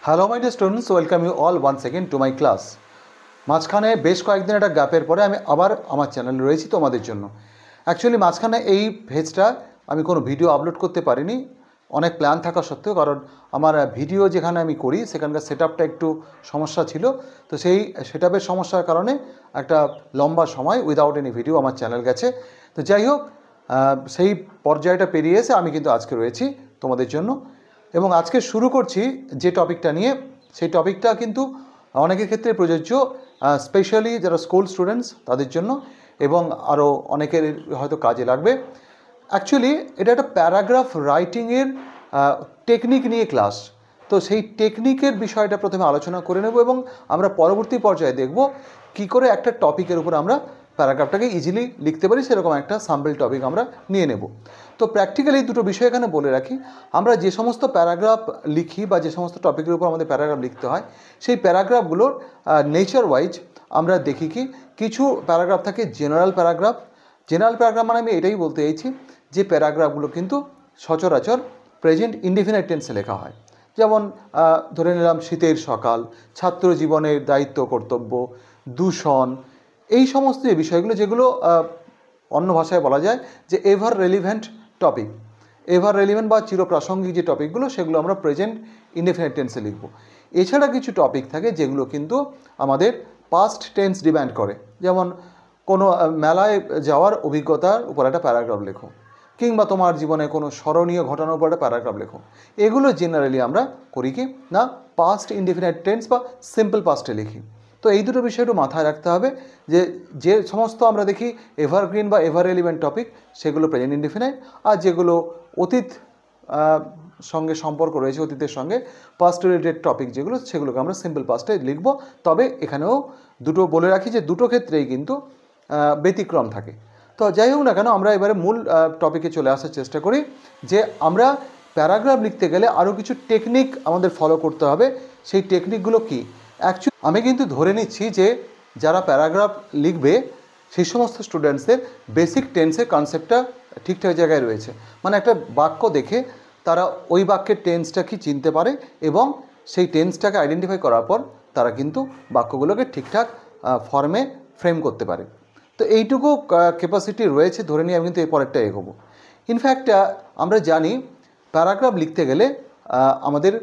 Hello my dear students, welcome you all once second to my class. মাঝখানে বেশ কয়েকদিন একটা গ্যাপের পরে আমি আবার আমার চ্যানেলে রয়েছি তোমাদের জন্য। অ্যাকচুয়ালি মাঝখানে এই পেজটা আমি কোনো ভিডিও আপলোড করতে পারিনি অনেক প্ল্যান থাকা সত্ত্বেও, কারণ আমার ভিডিও যেখানে আমি করি সেখানকার সেট আপটা একটু সমস্যা ছিল। তো সেই সেট আপের সমস্যার কারণে একটা লম্বা সময় উইদাউট এনি ভিডিও আমার চ্যানেল গেছে। তো যাই হোক, সেই পর্যায়টা পেরিয়ে এসে আমি কিন্তু আজকে রয়েছি তোমাদের জন্য, এবং আজকে শুরু করছি যে টপিকটা নিয়ে। সেই টপিকটা কিন্তু অনেকের ক্ষেত্রে প্রযোজ্য, স্পেশালি যারা স্কুল স্টুডেন্টস তাদের জন্য, এবং আরও অনেকের হয়তো কাজে লাগবে। অ্যাকচুয়ালি এটা একটা প্যারাগ্রাফ রাইটিংয়ের টেকনিক নিয়ে ক্লাস। তো সেই টেকনিকের বিষয়টা প্রথমে আলোচনা করে নেব, এবং আমরা পরবর্তী পর্যায়ে দেখব কী করে একটা টপিকের উপর আমরা প্যারাগ্রাফটাকে ইজিলি লিখতে পারি, সেরকম একটা স্যাম্পল টপিক আমরা নিয়ে নেব। তো প্র্যাকটিক্যালি দুটো বিষয় এখানে বলে রাখি। আমরা যে সমস্ত প্যারাগ্রাফ লিখি বা যে সমস্ত টপিকের উপর আমাদের প্যারাগ্রাফ লিখতে হয়, সেই প্যারাগ্রাফগুলোর নেচার ওয়াইজ আমরা দেখি কি কিছু প্যারাগ্রাফ থাকে জেনারেল প্যারাগ্রাফ। জেনারেল প্যারাগ্রাফ মানে আমি এটাই বলতে চাইছি যে প্যারাগ্রাফগুলো কিন্তু সচরাচর প্রেজেন্ট ইনডিফিনাইট টেন্সে লেখা হয়। যেমন ধরে নিলাম শীতের সকাল, ছাত্র জীবনের দায়িত্ব কর্তব্য, দূষণ, এই সমস্ত যে বিষয়গুলো যেগুলো অন্য ভাষায় বলা যায় যে ever relevant topic, ever relevant বা চিরপ্রাসঙ্গিক যে টপিকগুলো সেগুলো আমরা প্রেজেন্ট ইনডেফিনাইট টেন্সে লিখব। এছাড়া কিছু টপিক থাকে যেগুলো কিন্তু আমাদের পাস্ট টেন্স ডিমান্ড করে। যেমন কোনো মেলায় যাওয়ার অভিজ্ঞতার উপর একটা প্যারাগ্রাফ লেখো, কিংবা তোমার জীবনে কোনো স্মরণীয় ঘটনার উপর একটা প্যারাগ্রাফ লেখো। এগুলো জেনারেলি আমরা করি কি না পাস্ট ইনডেফিনাইট টেন্স বা সিম্পল পাস্টে লিখি। তো এই দুটো বিষয় একটু মাথায় রাখতে হবে যে যে সমস্ত আমরা দেখি এভারগ্রিন বা এভার রেলিভেন্ট টপিক সেগুলো প্রেজেন্ট ইনডেফিনাইট, আর যেগুলো অতীত সঙ্গে সম্পর্ক রয়েছে, অতীতের সঙ্গে পাস্ট রিলেটেড টপিক যেগুলো, সেগুলোকে আমরা সিম্পল পাস্টে লিখব। তবে এখানেও দুটো বলে রাখি যে দুটো ক্ষেত্রেই কিন্তু ব্যতিক্রম থাকে। তো যাই হোক না কেন, আমরা এবারে মূল টপিকে চলে আসার চেষ্টা করি যে আমরা প্যারাগ্রাফ লিখতে গেলে আরও কিছু টেকনিক আমাদের ফলো করতে হবে। সেই টেকনিকগুলো কি? অ্যাকচুয়ালি আমি কিন্তু ধরে নিচ্ছি যে যারা প্যারাগ্রাফ লিখবে সেই সমস্ত স্টুডেন্টসদের বেসিক টেন্সের কনসেপ্টটা ঠিকঠাক জায়গায় রয়েছে। মানে একটা বাক্য দেখে তারা ওই বাক্যের টেন্সটা কি চিনতে পারে, এবং সেই টেন্সটাকে আইডেন্টিফাই করার পর তারা কিন্তু বাক্যগুলোকে ঠিকঠাক ফর্মে ফ্রেম করতে পারে। তো এইটুকু ক্যাপাসিটি রয়েছে ধরে নিয়ে আমি কিন্তু এই পরেরটা এগোবো। ইনফ্যাক্ট আমরা জানি প্যারাগ্রাফ লিখতে গেলে আমাদের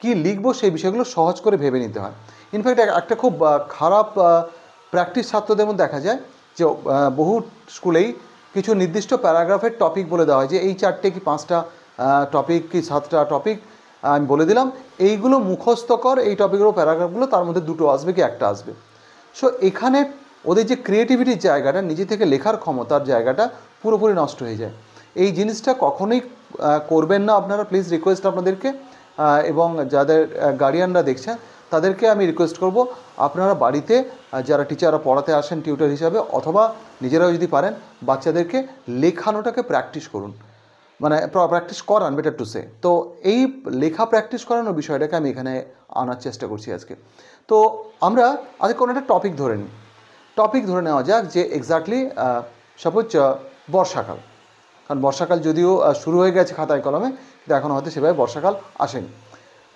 কি লিখবো সেই বিষয়গুলো সহজ করে ভেবে নিতে হয়। ইনফ্যাক্ট একটা খুব খারাপ প্র্যাকটিস ছাত্রদের মধ্যে দেখা যায় যে বহু স্কুলেই কিছু নির্দিষ্ট প্যারাগ্রাফের টপিক বলে দেওয়া হয় যে এই 4টে কি 5টা টপিক কি 7টা টপিক আমি বলে দিলাম, এইগুলো মুখস্থ কর, এই টপিকগুলো প্যারাগ্রাফগুলো, তার মধ্যে 2টো আসবে কি 1টা আসবে। সো এখানে ওদের যে ক্রিয়েটিভিটির জায়গাটা, নিজে থেকে লেখার ক্ষমতার জায়গাটা পুরোপুরি নষ্ট হয়ে যায়। এই জিনিসটা কখনোই করবেন না আপনারা, প্লিজ রিকোয়েস্ট আপনাদেরকে। এবং যাদের গার্ডিয়ানরা দেখছেন তাদেরকে আমি রিকোয়েস্ট করব, আপনারা বাড়িতে যারা টিচাররা পড়াতে আসেন টিউটর হিসাবে, অথবা নিজেরাও যদি পারেন বাচ্চাদেরকে লেখানোটাকে প্র্যাকটিস করুন, মানে প্র্যাকটিস করান, বেটার টু সে। তো এই লেখা প্র্যাকটিস করানোর বিষয়টাকে আমি এখানে আনার চেষ্টা করছি আজকে। তো আমরা আজকে কোনো একটা টপিক ধরে নিই। টপিক ধরে নেওয়া যাক যে এক্স্যাক্টলি সাপোজ বর্ষাকাল, কারণ বর্ষাকাল যদিও শুরু হয়ে গেছে খাতায় কলমে, কিন্তু এখন হয়তো সেভাবে বর্ষাকাল আসেনি।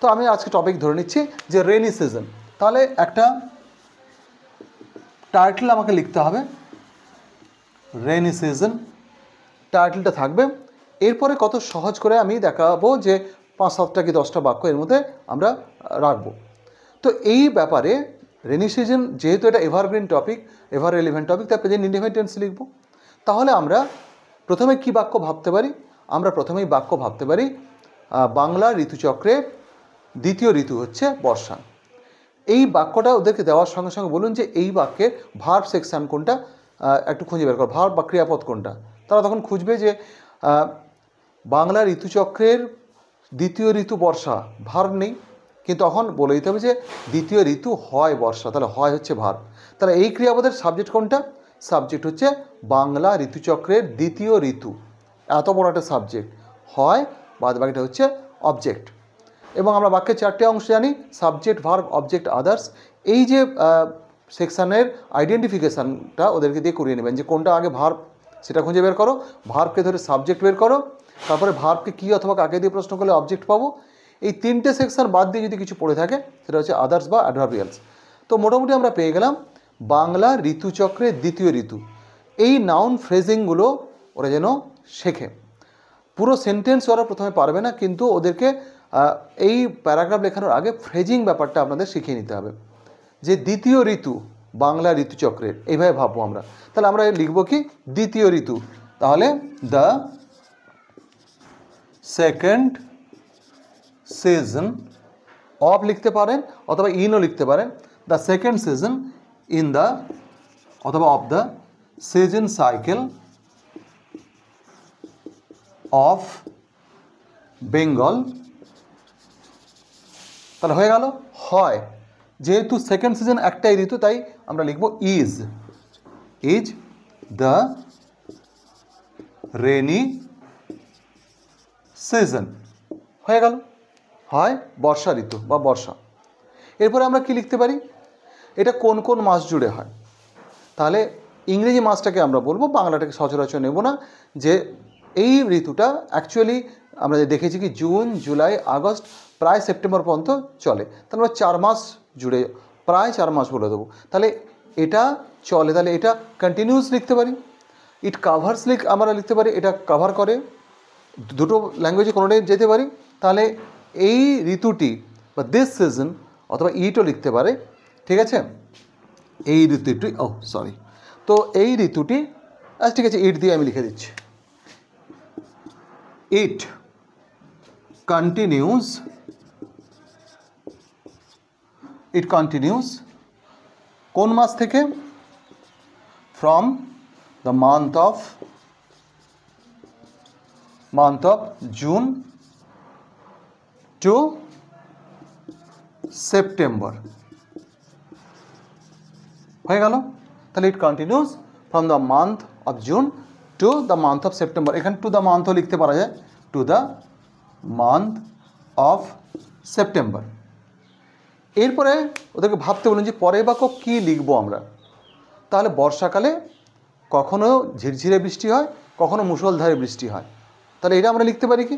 তো আমি আজকে টপিক ধরে নিচ্ছি যে রেনি সিজন। তাহলে একটা টাইটেল আমাকে লিখতে হবে, রেনি সিজন টাইটেলটা থাকবে। এরপরে কত সহজ করে আমি দেখাবো যে 5-7টা কি 10টা বাক্য এর মধ্যে আমরা রাখবো। তো এই ব্যাপারে রেনি সিজন যেহেতু এটা evergreen topic, ever relevant topic, তার প্রেজেন্ট ইনডেফিনিট টেন্স লিখব। তাহলে আমরা প্রথমে কি বাক্য ভাবতে পারি? আমরা প্রথমেই বাক্য ভাবতে পারি বাংলা ঋতুচক্রের দ্বিতীয় ঋতু হচ্ছে বর্ষা। এই বাক্যটা ওদেরকে দেওয়ার সঙ্গে সঙ্গে বলুন যে এই বাক্যের ভার্ব সেকশান কোনটা, একটু খুঁজে বের করো, ভার্ব বা ক্রিয়াপদ কোনটা। তারা তখন খুঁজবে যে বাংলা ঋতুচক্রের দ্বিতীয় ঋতু বর্ষা, ভার্ব নেই, কিন্তু তখন বলে দিতে হবে যে দ্বিতীয় ঋতু হয় বর্ষা, তাহলে হয় হচ্ছে ভার্ব। তাহলে এই ক্রিয়াপদের সাবজেক্ট কোনটা? সাবজেক্ট হচ্ছে বাংলা ঋতুচক্রের দ্বিতীয় ঋতু, এত বড় একটা সাবজেক্ট। হয় বাদ বাকিটা হচ্ছে অবজেক্ট। এবং আমরা বাক্যের 4টে অংশ জানি, সাবজেক্ট, ভার্ব, অবজেক্ট, আদার্স। এই যে সেকশানের আইডেন্টিফিকেশানটা ওদেরকে দিয়ে করিয়ে নেবেন যে কোনটা আগে ভার্ব সেটা খুঁজে বের করো, ভার্বকে ধরে সাবজেক্ট বের করো, তারপরে ভার্বকে কী অথবা কাকে দিয়ে প্রশ্ন করলে অবজেক্ট পাবো। এই তিনটে সেকশন বাদ দিয়ে যদি কিছু পড়ে থাকে সেটা হচ্ছে আদার্স বা অ্যাডভার্বিয়ালস। তো মোটামুটি আমরা পেয়ে গেলাম বাংলা ঋতুচক্রের দ্বিতীয় ঋতু। এই নাউন ফ্রেজিংগুলো ওরা যেন শেখে। পুরো সেন্টেন্স ওরা প্রথমে পারবে না, কিন্তু ওদেরকে এই প্যারাগ্রাফ লেখানোর আগে ফ্রেজিং ব্যাপারটা আপনাদের শিখিয়ে নিতে হবে, যে দ্বিতীয় ঋতু বাংলা ঋতুচক্রের, এইভাবে ভাববো আমরা। তাহলে আমরা লিখবো কি দ্বিতীয় ঋতু, তাহলে দ্য সেকেন্ড সিজন অফ লিখতে পারেন অথবা ইনও লিখতে পারেন, the second season in the অথবা of the season cycle of Bengal. তাহলে হয়ে গেল হয়, যেহেতু সেকেন্ড সিজন একটাই ঋতু তাই আমরা লিখব ইজ দ্য রেনি সিজন। হয়ে গেল হয় বর্ষা ঋতু বা বর্ষা। এরপরে আমরা কি লিখতে পারি, এটা কোন কোন মাস জুড়ে হয়। তাহলে ইংরেজি মাসটাকে আমরা বলবো, বাংলাটাকে সচরাচর নেব না, যে এই ঋতুটা অ্যাকচুয়ালি আমরা দেখেছি কি জুন জুলাই আগস্ট প্রায় সেপ্টেম্বর পর্যন্ত চলে। তাহলে আমরা 4 মাস জুড়ে প্রায় 4 মাস বলে দেবো। তাহলে এটা চলে, তাহলে এটা কন্টিনিউস লিখতে পারি। ইট কাভার্স আমরা লিখতে পারি, এটা কভার করে, দুটো ল্যাঙ্গুয়েজে কোনোটাই যেতে পারি। তাহলে এই ঋতুটি বা দিস সিজন অথবা ইটও লিখতে পারে, ঠিক আছে। এই ঋতুটি তো এই ঋতুটি ঠিক আছে, ইট দিয়ে আমি লিখে দিচ্ছি। ইট কন্টিনিউস কোন মাস থেকে, from the month of June to September. হয়ে গেল, তাহলে it continues from the month of June to the month of September. এখানে টু দ্য মান্থও লিখতে পারা যায়, to the month of September. এরপরে ওদেরকে ভাবতে বলুন যে পরের বাক্য কী লিখবো আমরা। তাহলে বর্ষাকালে কখনো ঝিরঝিরে বৃষ্টি হয়, কখনো মুষলধারে বৃষ্টি হয়। তাহলে এটা আমরা লিখতে পারি কি,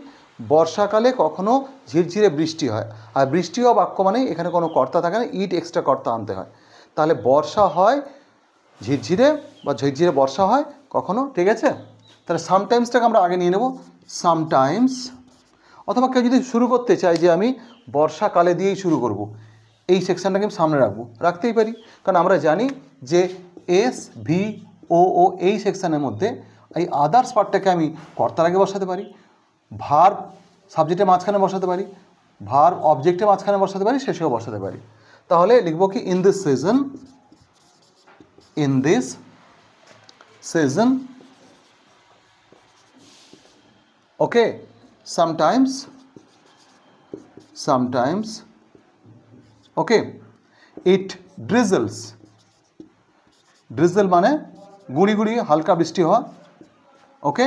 বর্ষাকালে কখনো ঝিরঝিরে বৃষ্টি হয়। আর বৃষ্টি হওয়া বাক্য মানে এখানে কোনো কর্তা থাকে না, ইট এক্সট্রা কর্তা আনতে হয়। তাহলে বর্ষা হয় ঝিরঝিরে বা ঝিরঝিরে বর্ষা হয় কখনো, ঠিক আছে। তাহলে সামটাইমসটাকে আমরা আগে নিয়ে নেব, সামটাইমস। অথবা কেউ যদি শুরু করতে চাই যে আমি বর্ষাকালে দিয়েই শুরু করব, এই সেকশানটাকে আমি সামনে রাখতেই পারি। কারণ আমরা জানি যে এস ভি ও এই সেকশানের মধ্যে এই আদার্স পার্টটাকে আমি কর্তার আগে বসাতে পারি, ভার্ব সাবজেক্টের মাঝখানে বসাতে পারি, ভার্ব অবজেক্টের মাঝখানে বসাতে পারি, শেষেও বসাতে পারি। তাহলে লিখব কি in this season okay, sometimes okay, it drizzles, drizzle মানে গুঁড়ি গুঁড়ি হালকা বৃষ্টি হওয়া, ওকে।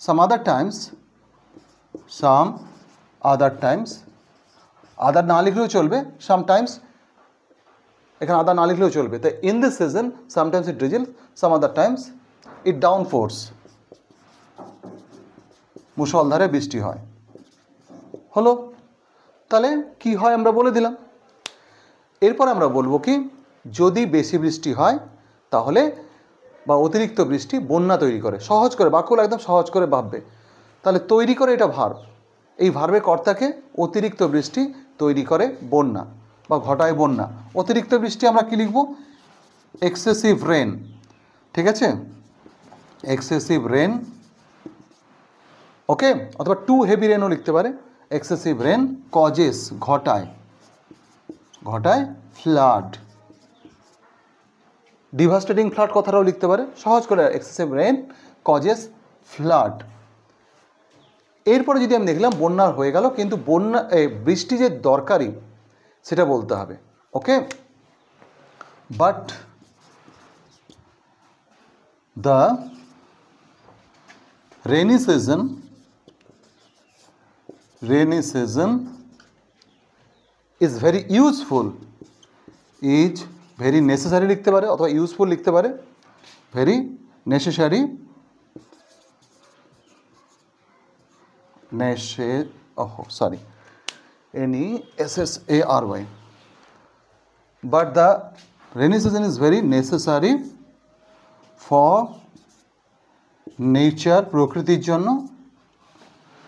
some other times আদার না লিখলেও চলবে, sometimes এখানে আদার না লিখলেও চলবে। তাই in this season sometimes it drizzles, some other times it downpours, মুষলধারে বৃষ্টি হয়। হলো, তাহলে কি হয় আমরা বলে দিলাম। এরপর আমরা বলবো কি, যদি বেশি বৃষ্টি হয় তাহলে বা অতিরিক্ত বৃষ্টি বন্যা তৈরি করে। সহজ করে বাক্যগুলো একদম সহজ করে ভাববে। তাহলে তৈরি করে, এটা ভার্ব, এই ভার্বের কর্তাকে অতিরিক্ত বৃষ্টি তৈরি করে বন্যা বা ঘটায় বন্যা। অতিরিক্ত বৃষ্টি আমরা কি লিখব, এক্সেসিভ রেন, ঠিক আছে, এক্সেসিভ রেন, ওকে। অথবা টু হেভি রেনও লিখতে পারে। এক্সেসিভ রেন কজেস ঘটায় ফ্লাড, ডিভাস্টেটিং ফ্লাড কথাটাও লিখতে পারে সহজ করে, এক্সেসিভ রেন কজেস ফ্লাড। এরপরে যদি আমি দেখলাম বন্যা হয়ে গেল, কিন্তু বৃষ্টি যে দরকারি সেটা বলতে হবে, okay. But the rainy season is very useful, very necessary লিখতে পারে অথবা ইউজফুল লিখতে পারে, very necessary Nessary. But the rainy season is very necessary for nature, প্রকৃতির জন্য,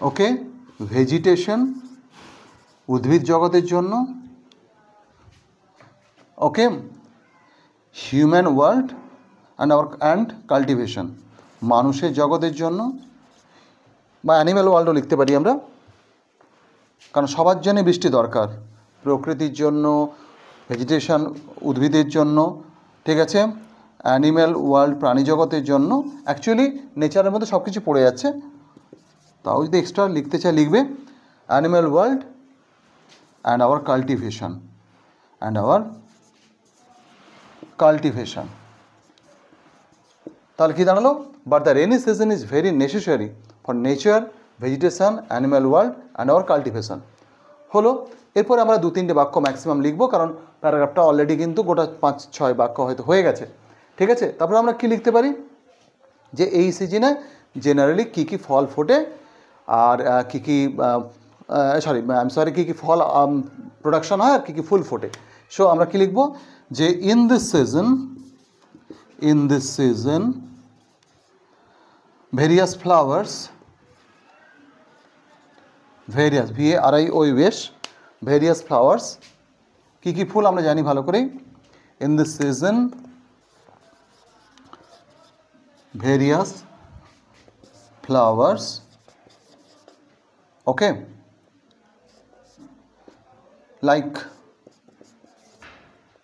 ওকে, ভেজিটেশন, উদ্ভিদ জগতের জন্য, ওকে, হিউম্যান ওয়ার্ল্ড অ্যান্ড কাল্টিভেশন, মানুষের জগতের জন্য, বা অ্যানিম্যাল ওয়ার্ল্ডও লিখতে পারি আমরা, কারণ সবার জন্যে বৃষ্টি দরকার, প্রকৃতির জন্য, ভেজিটেশন, উদ্ভিদের জন্য, ঠিক আছে, অ্যানিম্যাল ওয়ার্ল্ড, প্রাণী জগতের জন্য। অ্যাকচুয়ালি নেচারের মধ্যে সব কিছু পড়ে যাচ্ছে, তাও যদি এক্সট্রা লিখতে চাই লিখবে animal world and our cultivation. তাহলে কী দাঁড়ালো? But the rainy season is very necessary for nature, vegetation, animal world and our cultivation. হলো। এরপরে আমরা 2-3টে বাক্য ম্যাক্সিমাম লিখবো, কারণ প্যারাগ্রাফটা অলরেডি কিন্তু গোটা 5-6 বাক্য হয়তো হয়ে গেছে, ঠিক আছে। তারপরে আমরা কি লিখতে পারি যে এই সিজনে জেনারেলি কী কী ফল ফোটে, আর কী কী কী কী ফল প্রোডাকশন হয়, আর কী কী ফুল ফোটে। সো আমরা কি লিখবো যে in this season various flowers, various, VARIOUS, various flowers, কী কী ফুল আমরা জানি ভালো করেই। In this season various flowers, okay,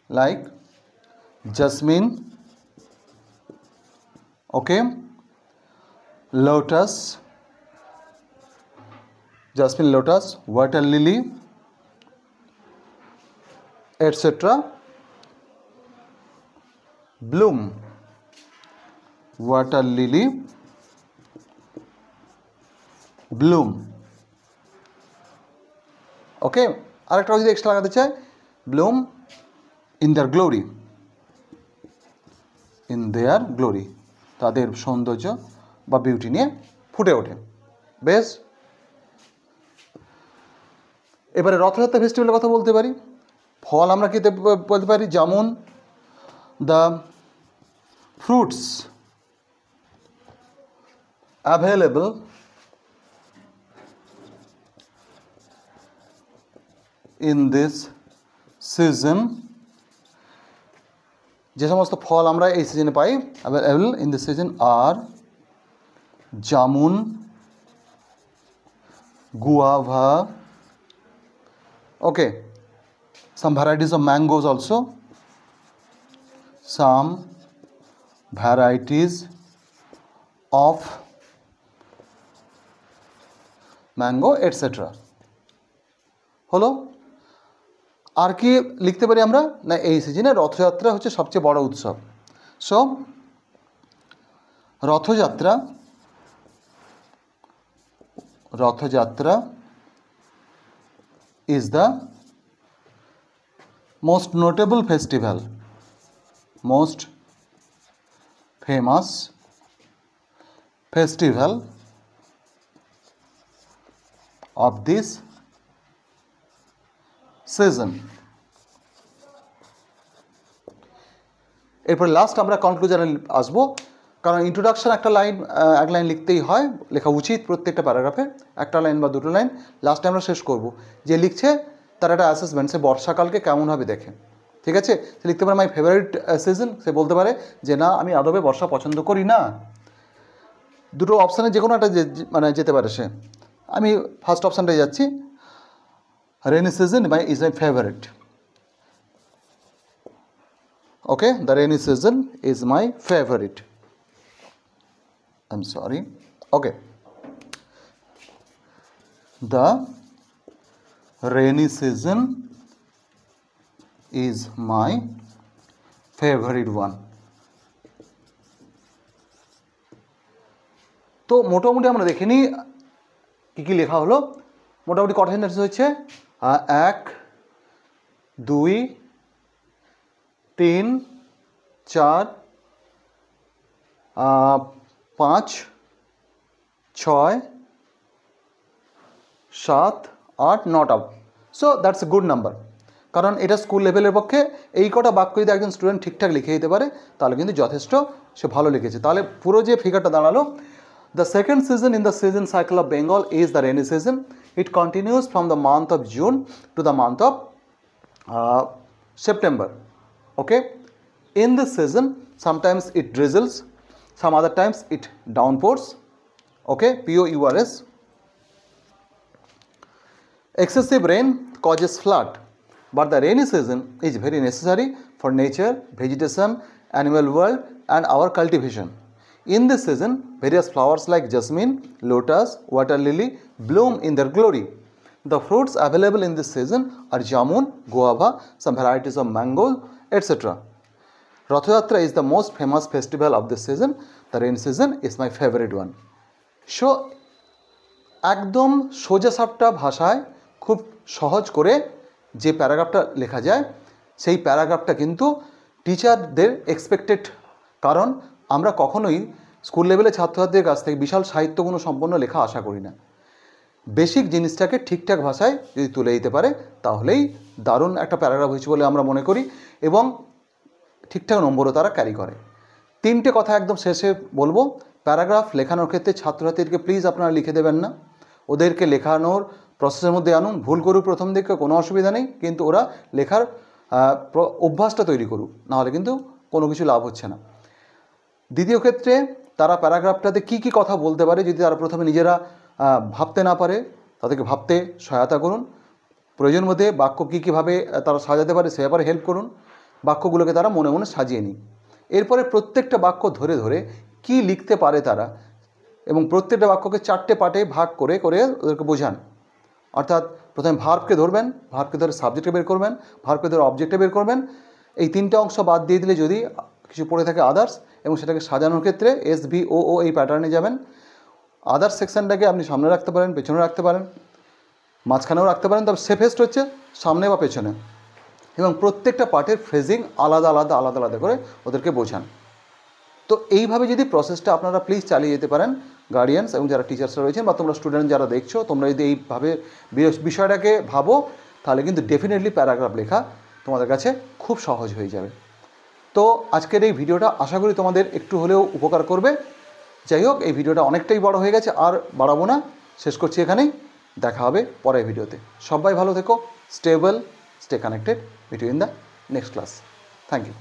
like jasmine, okay, lotus, water lily, etc. bloom, water lily bloom, ওকে। আরেকটা যদি এক্সট্রা লাগাতে চাই, ব্লুম ইন দেয়ার গ্লোরি, তাদের সৌন্দর্য বা বিউটি নিয়ে ফুটে ওঠে। বেশ, এবারে রথযাত্রা ফেস্টিভ্যালের কথা বলতে পারি। ফল আমরা কি বলতে পারি? যেমন the fruits available in this season, যে সমস্ত ফল আমরা এই সিজনে পাই অ্যাভেলেবল ইন দিস সিজন আর jamun, guava, okay, some varieties of mangoes also, some varieties of mango, etc. হলো। আর কি লিখতে পারি আমরা? না, এই সিজনে রথযাত্রা হচ্ছে সবচেয়ে বড় উৎসব। So Rath Yatra is the most notable festival, most famous festival of this season. এরপর লাস্ট আমরা কনক্লুশনে আসবো, কারণ ইন্ট্রোডাকশন এক লাইন লিখতেই হয়, লেখা উচিত প্রত্যেকটা প্যারাগ্রাফে, একটা লাইন বা দুটো লাইন। লাস্টে আমরা শেষ করব, যে লিখছে তার একটা অ্যাসেসমেন্ট, সে বর্ষাকালকে কেমনভাবে দেখে, ঠিক আছে। সে লিখতে পারে মাই ফেভারিট সিজন, সে বলতে পারে যে না, আমি আদবে বর্ষা পছন্দ করি না। দুটো অপশানে যে কোনো একটা যেতে পারে সে। আমি ফার্স্ট অপশানটাই যাচ্ছি, rainy season is my favorite. Okay, the rainy season is my favorite. I'm sorry. Okay, the rainy season is my favorite one. তো মোটামুটি আমরা দেখে নিই কী কী লেখা হলো। মোটামুটি কটা সেন্টেন্স হচ্ছে? 1, 2, 3, 4, 5, 6, 7, 8, 9টা। So that's a good number, কারণ এটা স্কুল লেভেলের পক্ষে এই কটা বাক্য যদি একজন স্টুডেন্ট ঠিকঠাক লিখে দিতে পারে তাহলে কিন্তু যথেষ্ট সে ভালো লিখেছে। তাহলে পুরো যে ফিগারটা দাঁড়ালো, the second season in the season cycle of Bengal is the rainy season. It continues from the month of June to the month of September. Okay, in this season sometimes it drizzles, some other times it downpours. Okay, POURS. Excessive rain causes flood, but the rainy season is very necessary for nature, vegetation, animal world and our cultivation. In this season various flowers like jasmine, lotus, water lily bloom in their glory. The fruits available in this season are jamun, guava, some varieties of mango, etc. Rathayatra is the most famous festival of this season. The rain season is my favorite one. So, একদম সোজা সাপটা ভাষায় খুব সহজ করে যে প্যারাগ্রাফটা লেখা যায় সেই প্যারাগ্রাফটা কিন্তু টিচারদের এক্সপেক্টেড, কারণ আমরা কখনোই স্কুল লেভেলে ছাত্রছাত্রীদের কাছ থেকে বিশাল সাহিত্যগুণ সম্পন্ন লেখা আশা করি না। বেসিক জিনিসটাকে ঠিকঠাক ভাষায় যদি তুলে দিতে পারে তাহলেই দারুণ একটা প্যারাগ্রাফ হয়েছে বলে আমরা মনে করি এবং ঠিকঠাক নম্বরও তারা ক্যারি করে। 3টে কথা একদম শেষে বলবো। প্যারাগ্রাফ লেখানোর ক্ষেত্রে ছাত্রছাত্রীদেরকে প্লিজ আপনারা লিখে দেবেন না, ওদেরকে লেখানোর প্রসেসের মধ্যে আনুন। ভুল করুক প্রথম দিকে কোনো অসুবিধা নেই, কিন্তু ওরা লেখার অভ্যাসটা তৈরি করুক, নাহলে কিন্তু কোনো কিছু লাভ হচ্ছে না। দ্বিতীয় ক্ষেত্রে তারা প্যারাগ্রাফটাতে কী কী কথা বলতে পারে যদি তারা প্রথমে নিজেরা ভাবতে না পারে তাদেরকে ভাবতে সহায়তা করুন। প্রয়োজন মধ্যে বাক্য কীভাবে তারা সাজাতে পারে সে ব্যাপারে হেল্প করুন। বাক্যগুলোকে তারা মনে মনে সাজিয়ে নিন। এরপরে প্রত্যেকটা বাক্য ধরে ধরে কী লিখতে পারে তারা এবং প্রত্যেকটা বাক্যকে 4টে পার্টে ভাগ করে করে ওদেরকে বোঝান। অর্থাৎ প্রথমে ভার্বকে ধরবেন, ভার্বকে ধরে সাবজেক্টে বের করবেন, ভার্বকে ধরে অবজেক্টে বের করবেন। এই 3টে অংশ বাদ দিয়ে দিলে যদি কিছু পড়ে থাকে আদার্স, এবং সেটাকে সাজানোর ক্ষেত্রে SVOO এই প্যাটার্নে যাবেন। আদার্স সেকশনটাকে আপনি সামনে রাখতে পারেন, পেছনে রাখতে পারেন, মাঝখানেও রাখতে পারেন, তবে সেফেস্ট হচ্ছে সামনে বা পেছনে। এবং প্রত্যেকটা পার্টের ফ্রেজিং আলাদা আলাদা আলাদা আলাদা করে ওদেরকে বোঝান। তো এইভাবে যদি প্রসেসটা আপনারা প্লিজ চালিয়ে যেতে পারেন, গার্ডিয়ানস এবং যারা টিচার্সরা রয়েছেন বা তোমরা স্টুডেন্ট যারা দেখছো, তোমরা যদি এইভাবে বিষয়টাকে ভাবো তাহলে কিন্তু ডেফিনেটলি প্যারাগ্রাফ লেখা তোমাদের কাছে খুব সহজ হয়ে যাবে। তো আজকের এই ভিডিওটা আশা করি তোমাদের একটু হলেও উপকার করবে। যাই হোক, এই ভিডিওটা অনেকটাই বড় হয়ে গেছে, আর বাড়াবো না, শেষ করছি এখানেই। দেখা হবে পরের ভিডিওতে। সবাই ভালো থেকো, stable, stay connected, meet you in the next class. Thank you.